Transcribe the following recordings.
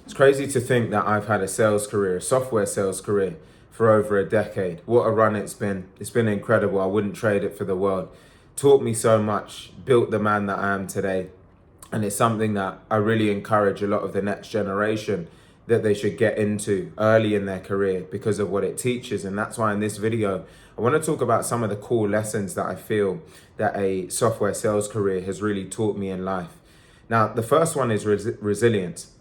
It's crazy to think that I've had a sales career, a software sales career, for over a decade. What a run it's been. It's been incredible. I wouldn't trade it for the world. Taught me so much, built the man that I am today. And it's something that I really encourage a lot of the next generation that they should get into early in their career because of what it teaches. And that's why in this video, I want to talk about some of the core lessons that I feel that a software sales career has really taught me in life. Now, the first one is resilience.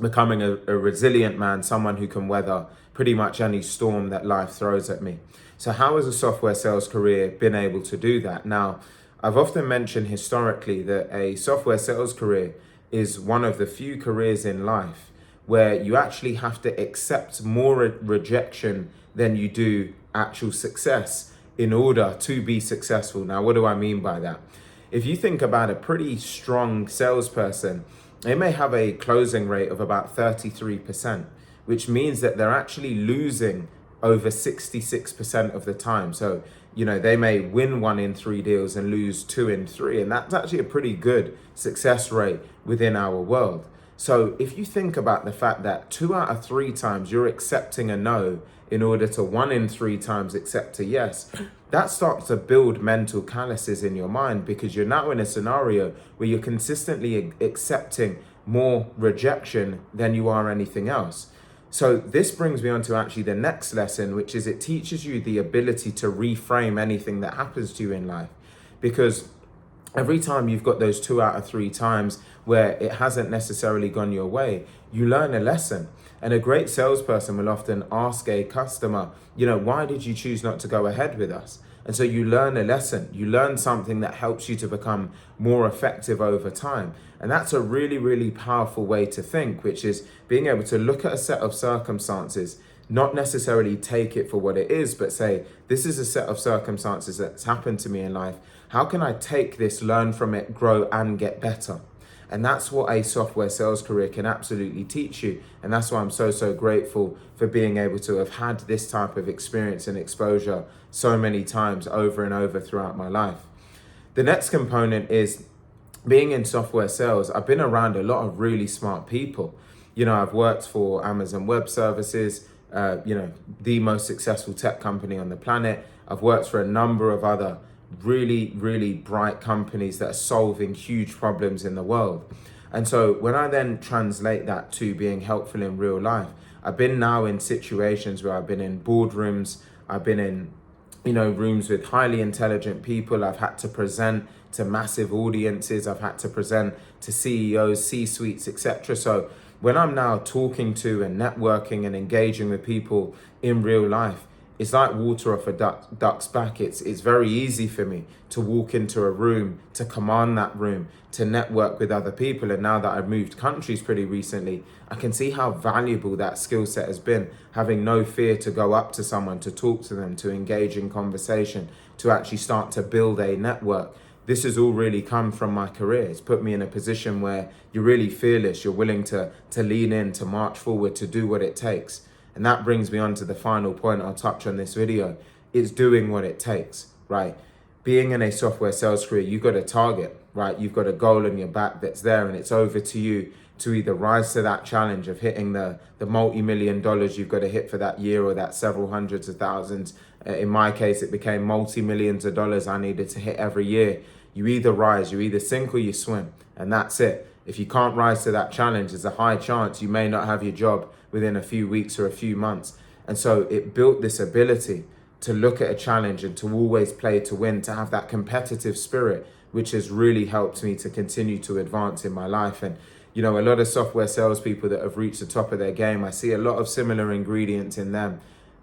Becoming a resilient man, someone who can weather pretty much any storm that life throws at me. So how has a software sales career been able to do that? Now, I've often mentioned historically that a software sales career is one of the few careers in life where you actually have to accept more rejection than you do actual success in order to be successful. Now, what do I mean by that? If you think about a pretty strong salesperson, they may have a closing rate of about 33%, which means that they're actually losing over 66% of the time. So, they may win 1 in 3 deals and lose 2 in 3. And that's actually a pretty good success rate within our world. So if you think about the fact that 2 out of 3 times you're accepting a no in order to 1 in 3 times accept a yes, that starts to build mental calluses in your mind because you're now in a scenario where you're consistently accepting more rejection than you are anything else. So this brings me on to actually the next lesson, which is it teaches you the ability to reframe anything that happens to you in life. Because every time you've got those 2 out of 3 times where it hasn't necessarily gone your way, you learn a lesson. And a great salesperson will often ask a customer, why did you choose not to go ahead with us? And so you learn a lesson. You learn something that helps you to become more effective over time. And that's a really, really powerful way to think, which is being able to look at a set of circumstances, not necessarily take it for what it is, but say, this is a set of circumstances that's happened to me in life. How can I take this, learn from it, grow, and get better? And that's what a software sales career can absolutely teach you. And that's why I'm so grateful for being able to have had this type of experience and exposure so many times over and over throughout my life. The next component is being in software sales. I've been around a lot of really smart people. I've worked for Amazon Web Services, the most successful tech company on the planet. I've worked for a number of other really, really bright companies that are solving huge problems in the world. And so when I then translate that to being helpful in real life, I've been now in situations where I've been in boardrooms, I've been in, rooms with highly intelligent people. I've had to present to massive audiences. I've had to present to CEOs, C-suites, etc. So when I'm now talking to and networking and engaging with people in real life, it's like water off a duck's back. It's very easy for me to walk into a room, to command that room, to network with other people. And now that I've moved countries pretty recently, I can see how valuable that skill set has been, having no fear to go up to someone, to talk to them, to engage in conversation, to actually start to build a network. This has all really come from my career. It's put me in a position where you're really fearless. You're willing to lean in, to march forward, to do what it takes. And that brings me on to the final point I'll touch on this video. It's doing what it takes, right? Being in a software sales career, you've got a target, right? You've got a goal on your back that's there, and it's over to you to either rise to that challenge of hitting the multi-million dollars you've got to hit for that year, or that several hundreds of thousands. In my case, it became multi-millions of dollars I needed to hit every year. You either rise, you either sink or you swim, and that's it. If you can't rise to that challenge, there's a high chance you may not have your job within a few weeks or a few months. And so it built this ability to look at a challenge and to always play to win, to have that competitive spirit, which has really helped me to continue to advance in my life. And, a lot of software salespeople that have reached the top of their game, I see a lot of similar ingredients in them.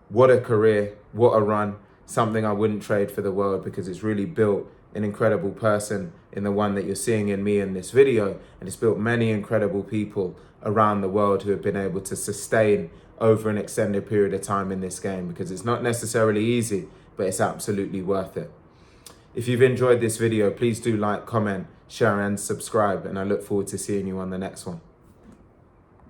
What a career, what a run, something I wouldn't trade for the world, because it's really built an incredible person in the one that you're seeing in me in this video. And it's built many incredible people around the world who have been able to sustain over an extended period of time in this game, because it's not necessarily easy, but it's absolutely worth it. If you've enjoyed this video, please do like, comment, share, and subscribe. And I look forward to seeing you on the next one.